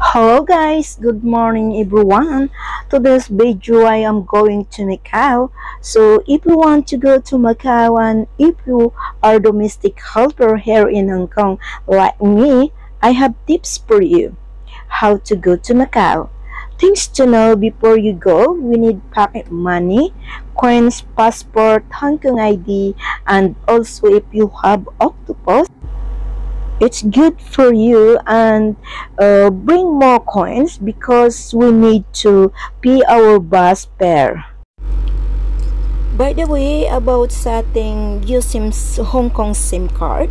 Hello guys, good morning everyone. Today's video I am going to Macau. So if you want to go to Macau and if you are domestic helper here in Hong Kong like me, I have tips for you. How to go to Macau. Things to know before you go, we need pocket money, coins, passport, Hong Kong ID, and also if you have octopus, it's good for you and bring more coins because we need to pay our bus fare. By the way, about sa ating USIM Hong Kong SIM card,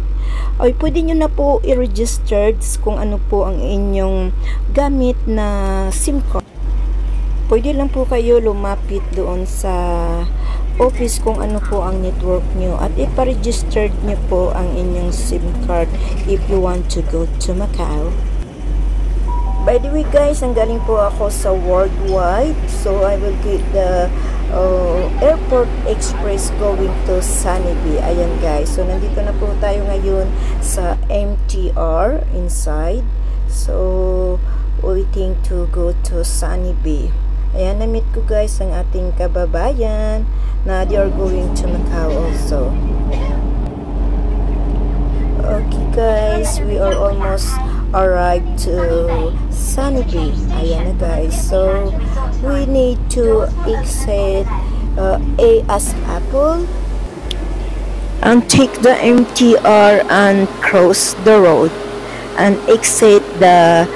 ay pwede nyo na po i-registered kung ano po ang inyong gamit na SIM card. Pwede lang po kayo lumapit doon sa office kung ano po ang network nyo at ipa-registered nyo po ang inyong SIM card if you want to go to Macau. By the way guys, ang galing po ako sa Worldwide, so I will get the Airport Express going to Sunnybay. Ayan guys, so nandito na po tayo ngayon sa MTR inside, so waiting to go to Sunnybay. Ayan, na-meet ko guys ang ating kababayan na they are going to Macau also. Okay guys, we are almost arrived to Sunnybay. Ayan na guys, so we need to exit A.S. Apple and take the MTR and cross the road and exit the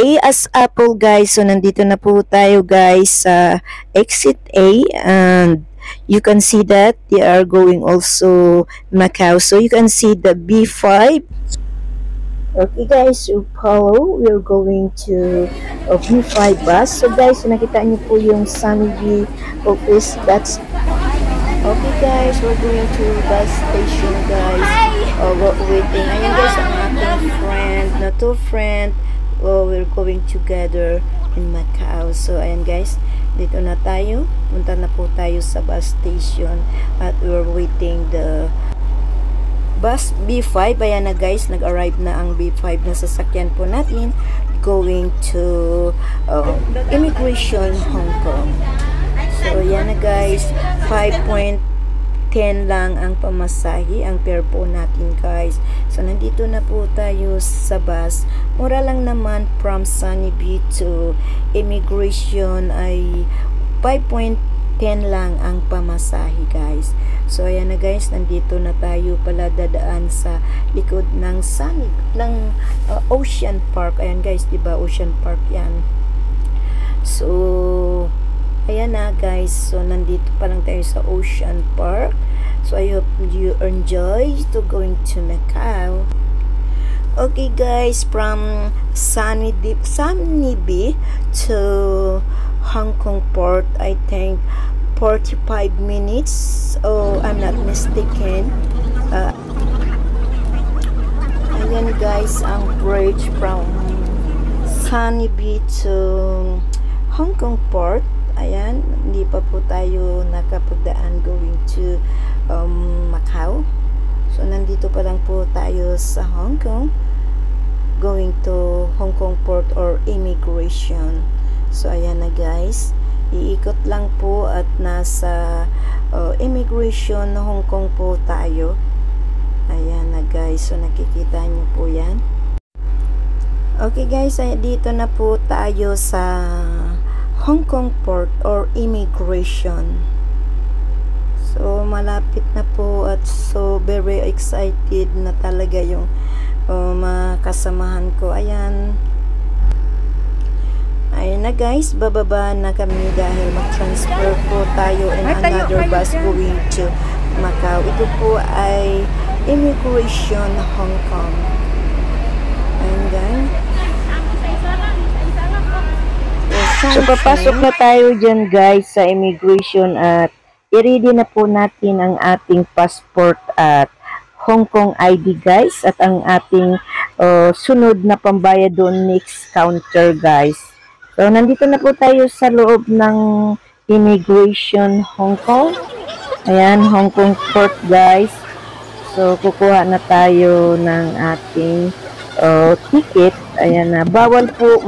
A.S. Apple guys. So nandito na po tayo guys sa exit A and you can see that they are going also Macau. So you can see the B5. Okay guys, you follow. We're going to a B5 bus. So guys, nakita niyo po yung Sunnybay office. That's okay guys, we're going to bus station guys. Waiting. Ayan guys, ang ating friend, na two friend. We're going together in Macau. So ayan guys, dito na tayo. Punta na po tayo sa bus station at we're waiting the bus B5. Ayan na guys, nag-arrive na ang B5 na sasakyan po natin going to Immigration Hong Kong. So ayan na guys, 5.10 lang ang pamasahe, ang fare po natin guys. So nandito na po tayo sa bus. Mura lang naman from Sunnybay to Immigration ay 5.10 lang ang pamasahe guys. So ayan na guys, nandito na tayo pala dadaan sa likod ng Ocean Park. Ayan guys, 'di ba Ocean Park 'yan. So ayan na guys, so nandito pa lang tayo sa Ocean Park. So I hope you enjoy to going to Macau. Okay guys, from Sunnybay to Hong Kong Port, I think 45 minutes. Oh, I'm not mistaken. Ayan guys, ang bridge from Sunnybay to Hong Kong Port. Ayan, hindi pa po tayo nakapagdaan going to Macau. So nandito pa lang po tayo sa Hong Kong going to Hong Kong Port or Immigration. So ayan na guys, iikot lang po at nasa Immigration Hong Kong po tayo. Ayan na guys, so nakikita nyo po yan. Okay guys, dito na po tayo sa Hong Kong Port or Immigration. So malapit na po at so very excited na talaga yung mga kasamahan ko. Ayan. Ayan na guys, bababa na kami dahil mag-transfer po tayo in another bus going to Macau. Ito po ay Immigration Hong Kong. Ayan guys. So papasok na tayo dyan guys sa Immigration at i-ready na po natin ang ating passport at Hong Kong ID guys at ang ating sunod na pambayad doon next counter guys. So, nandito na po tayo sa loob ng Immigration Hong Kong. Ayan, Hong Kong Port guys. So, kukuha na tayo ng ating ticket. Ayan na. Bawal po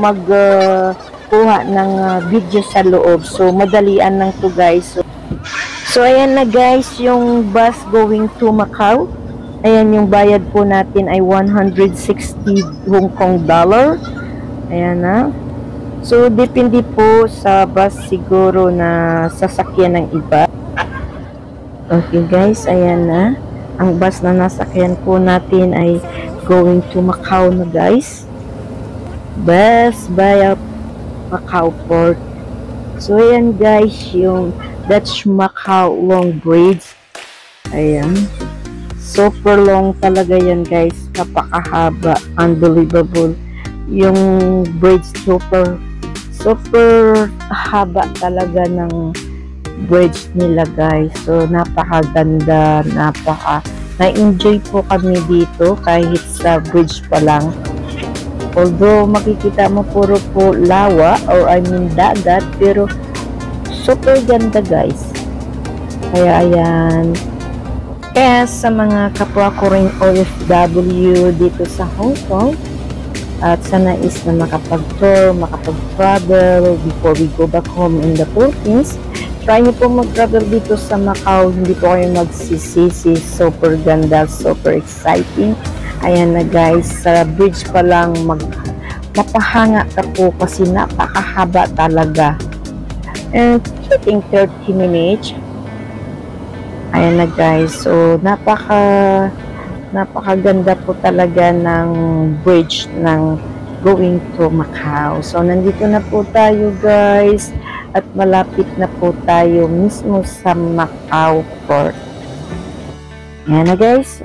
kuha ng video sa loob. So, madalian lang to guys. So, ayan na guys, yung bus going to Macau. Ayan, yung bayad po natin ay 160 Hong Kong dollar. Ayan na. So, depende po sa bus siguro na sasakyan ng iba. Okay guys, ayan na. Ang bus na nasakyan po natin ay going to Macau na guys. Bus via Macau Port. So, ayan guys, yung Dutch Macau Long Bridge. Ayan. Super long talaga yan guys. Napakahaba. Unbelievable. Yung bridge super haba talaga ng bridge nila guys. So, napakaganda. Na-enjoy po kami dito kahit sa bridge pa lang. Although, makikita mo puro po lawa or I mean dagat, pero super ganda guys. Kaya ayan. Kaya sa mga kapwa ko ring OFW dito sa Hong Kong, at sana is na makapag-tour, makapag-travel before we go back home in the Philippines, try nyo po mag-travel dito sa Macau. Hindi po kayo magsisisi. Super ganda, super exciting. Ayan na guys, sa bridge pa lang mapahanga ka po kasi napakahaba talaga. And I think 30 minutes. Ayan na guys, so napakaganda po talaga ng bridge ng going to Macau. So nandito na po tayo guys at malapit na po tayo mismo sa Macau Port. Ayan na guys.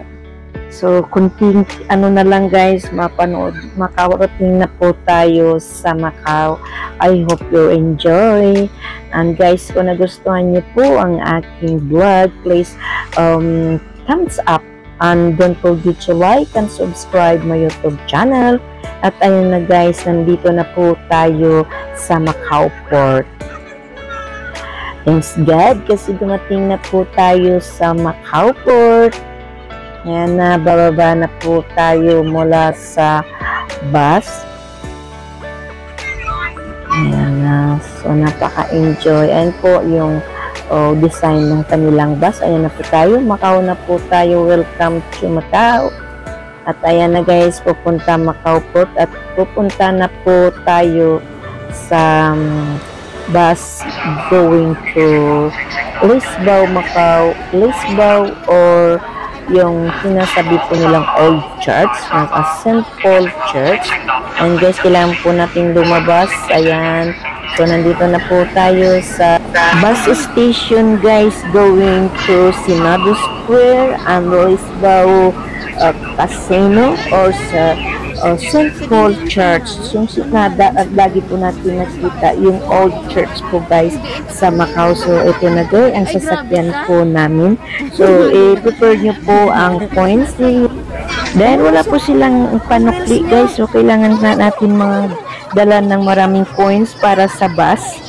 So, kunting na lang guys, makarating na po tayo sa Macau. I hope you enjoy. And guys, kung nagustuhan niyo po ang aking vlog, please thumbs up. And don't forget to like and subscribe my YouTube channel. At ayun na guys, nandito na po tayo sa Macau Port. Thanks God kasi dumating na po tayo sa Macau Port. Ayan na, bababa na po tayo mula sa bus. Ayan na, so napaka-enjoy. Ayan po yung design ng kanilang bus. Ayan na po tayo, Macau na po tayo. Welcome to Macau. At ayan na guys, pupunta Macau Port at pupunta na po tayo sa bus going to Lisbao, Macau. Lisbao or yung sinasabi po nilang Old Church, St. Paul Church. And guys, kailangan po natin lumabas. Ayan. So, nandito na po tayo sa bus station guys, going to Senado Square and Lisbao Casino or sa St. Paul Church. Yung lagi po natin nakita yung Old Church po guys sa Macau. So, ito na guys ang sasakyan po namin. So, prepare nyo po ang coins. Dahil wala po silang panukli guys, so kailangan na natin dala ng maraming coins para sa bus.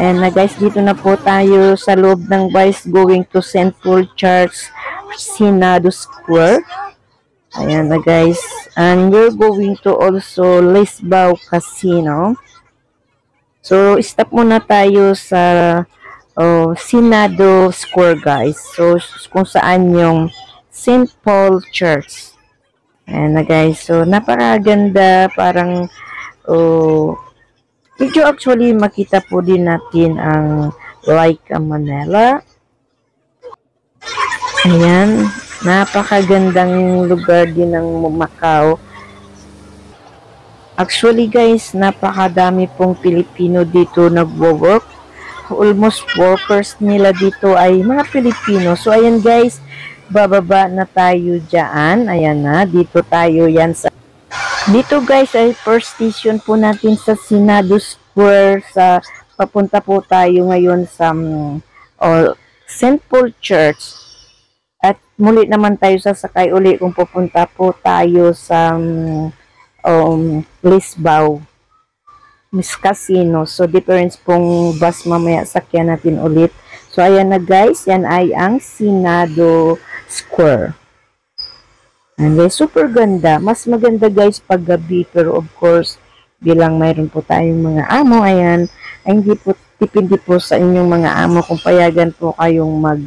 And guys, dito na po tayo sa loob ng bus going to St. Paul Church, Senado Square. Ayan na guys. And we're going to also Lisbao Casino. So, stop muna tayo sa Senado Square guys. So, kung saan yung St. Paul Church. Ayan na guys. So, napakaganda. Parang medyo actually makita po din natin ang Laika Manila. Ayan. Napakagandang lugar din ng Macau. Actually guys, napakadami pong Pilipino dito nagwo-work. Almost workers nila dito ay mga Pilipino. So ayan guys, bababa na tayo dyan. Ayan na, dito tayo yan sa... Dito guys ay first station po natin sa Senado Square. Papunta po tayo ngayon sa St. Paul Church. At muli naman tayo sasakay uli kung pupunta po tayo sa Lisbao Casino. So, difference pong bus mamaya sakyan natin ulit. So, ayan na guys. Yan ay ang Senado Square. And guys, super ganda. Mas maganda guys pag gabi, pero of course, bilang mayroon po tayong mga amo, ayan, ay hindi po, depende po sa inyong mga amo kung payagan po kayong mag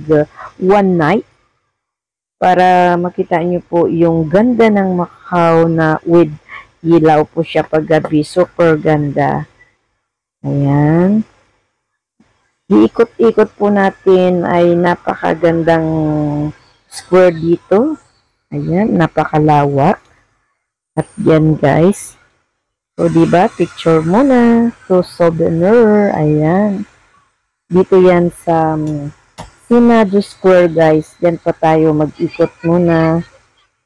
one night para makita nyo po yung ganda ng Macau na with ilaw po siya pag gabi. Super ganda. Ayan. Iikot-ikot po natin ay napakagandang square dito. Ayan, napakalawak. At yan guys. So, diba, picture muna. So, souvenir. Ayan. Dito yan sa Senado Square guys. Yan pa tayo mag-ikot muna.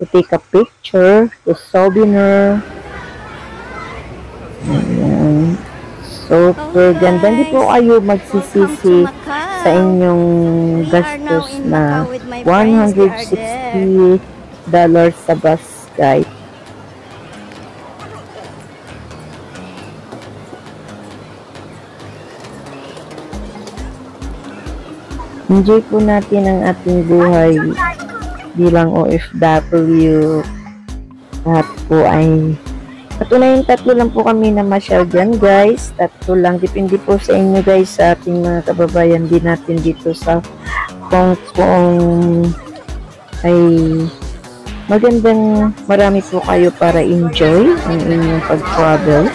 To take a picture. To souvenir. Ayan. Super ganda. Hindi po kayo magsisisi sa inyong gastos na $160 sa bus guys. Enjoy po natin ang ating buhay bilang OFW. Lahat po ay patunayan, tatlo lang po kami na masyal dyan guys. Tatlo lang. Depende po sa inyo guys, sa ating mga kababayan din natin dito sa Hong Kong. Ay magandang marami po kayo para enjoy ang inyong pag-travel.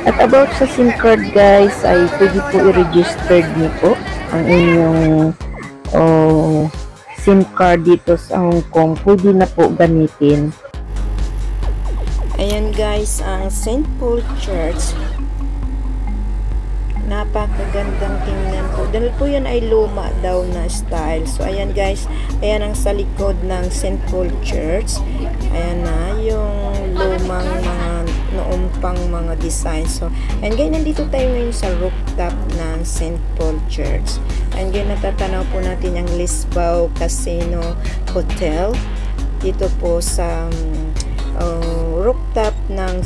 At about sa SIM card guys, ay pwede po i-register niyo po ang inyong SIM card dito sa Hong Kong. Pwede na po gamitin. Ayan guys, ang St. Paul Church. Napakagandang tingnan po. Dahil po yan ay luma daw na style. So ayan guys, ayan ang sa likod ng St. Paul Church. Ayan na yung lumang mga noong pang mga design. So ayan guys, nandito tayo ngayon sa rooftop ng St. Paul Church. Ayan guys, natatanaw po natin ang Lisbao Casino Hotel. Dito po sa rooftop ng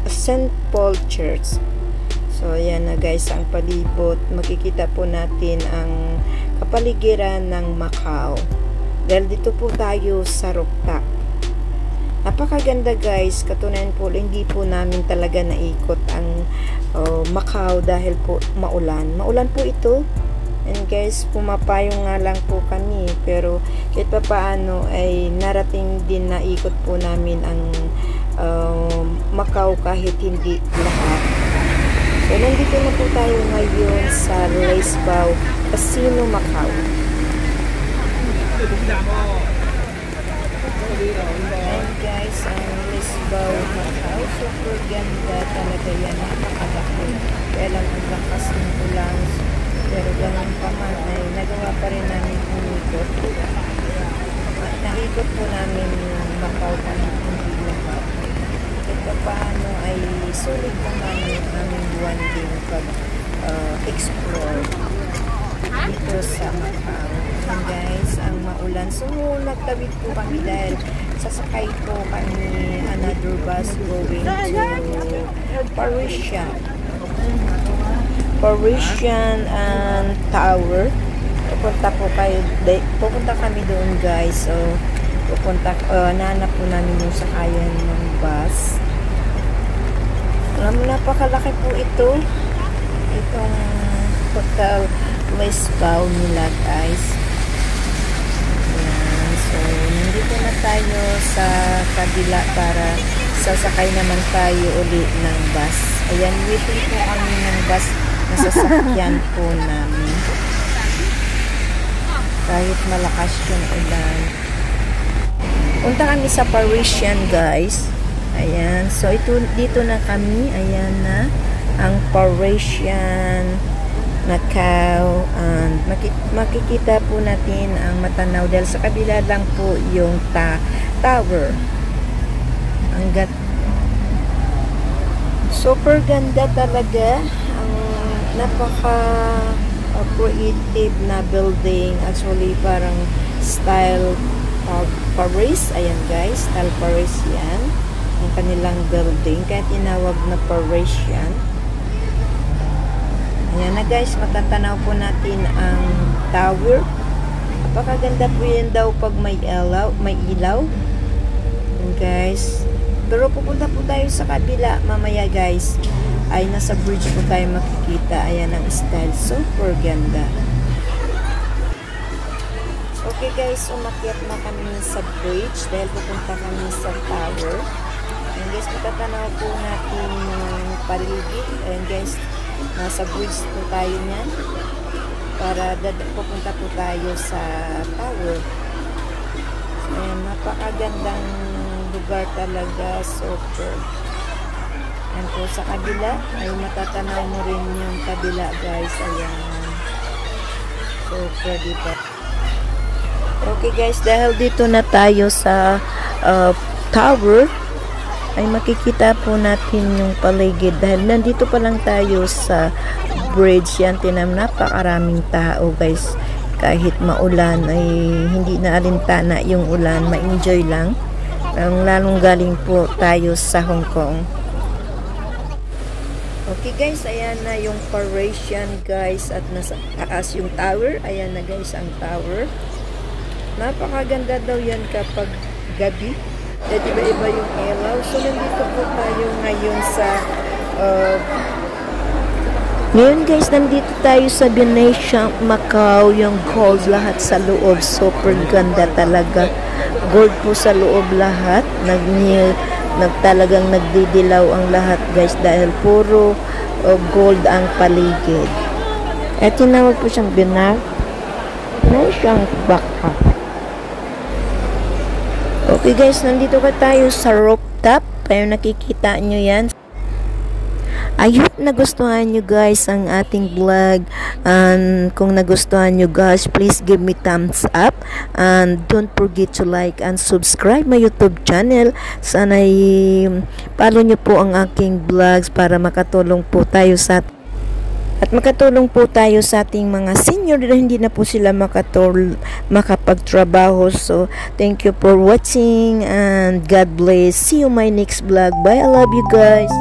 St. Paul Church. So, ayan na guys, ang palibot. Makikita po natin ang kapaligiran ng Macau. Dahil dito po tayo sa rooftop. Napakaganda guys. Katunayan po, hindi po namin talaga naikot ang Macau dahil po maulan. Maulan po ito. And guys, pumapayong nga lang po kami. Pero kahit pa paano ay narating din na ikot po namin ang Macau kahit hindi lahat. So, nandito na po tayo ngayon sa Lisbao Casino, Macau. And guys, ang Lisbao, Macau, super ganda talaga yan. Napakalaki. Kaya lang ang lakas ng ulan. Pero ganun pa man ay nagawa pa rin namin umikot. At naikot po namin yung Macau kahit hindi lahat. At paano ay sulit naman yung aming buwan din pag-explore dito sa Macau. And guys, ang maulan. So, nagtawid po kami dahil sasakay po kami another bus going to Parisian and Tower. Pupunta kami doon guys. So, nahanap po namin yung sakayan ng bus. Alam mo, napakalaki po ito. Itong Hotel Lisbao nila guys. Ayan. So, nandito na tayo sa kabila para sasakay naman tayo uli ng bus. Ayan, waiting po kami ng bus na sasakyan po namin. Kahit malakas yung ulan. Punta kami sa Parisian guys. Ayan. So, dito na kami. Ayan na. Ang Parisian Macau. And makikita po natin ang matanaw. Dahil sa kabila lang po yung tower. Ang super ganda talaga. Ang napaka creative na building. Actually, parang style Paris. Ayan guys. Style Paris yan. Ang kanilang building. Kaya tinawag na Parisian. Ayan na guys. Matatanaw po natin ang tower. Napakaganda po yan daw pag may ilaw. And guys, pero pupunta po tayo sa kabila mamaya guys. Ay nasa bridge po tayo makikita. Ayan ang style. Super ganda. Okay guys, umakyat na kami sa bridge dahil pupunta kami sa tower. And guys, patatanaw po natin yung paligid. And guys, nasa bridge po tayo niyan. Para pupunta po tayo sa tower. And napakagandang lugar talaga. Super. And po sa kabila, ay matatanaw mo rin yung kabila guys. Ayan. Super dito. Okay guys, dahil dito na tayo sa tower, ay makikita po natin yung paligid. Dahil nandito pa lang tayo sa bridge, yan napakaraming tao guys. Kahit maulan ay hindi na alintana yung ulan, ma-enjoy lang. Lalong galing po tayo sa Hong Kong. Okay guys, ayan na yung Parisian guys at nasa taas yung tower. Ayan na guys ang tower. Napakaganda daw yan kapag gabi. At iba-iba yung ilaw. So, nandito po tayo ngayon sa ngayon guys, nandito tayo sa Venetian Macau. Yung gold lahat sa loob. Super ganda talaga. Gold po sa loob lahat. Talagang nagdidilaw ang lahat guys dahil puro gold ang paligid. At tinawag po siyang Venetian Macau. Okay guys, nandito ka tayo sa rooftop. Kaya nakikita nyo yan. I hope nagustuhan nyo guys ang ating vlog. And kung nagustuhan nyo guys, please give me thumbs up. And don't forget to like and subscribe my YouTube channel. Sana follow nyo po ang aking vlogs para makatulong po tayo sa makatulong po tayo sa ating mga senior na hindi na po sila makapagtrabaho. So, thank you for watching and God bless. See you my next vlog. Bye. I love you guys.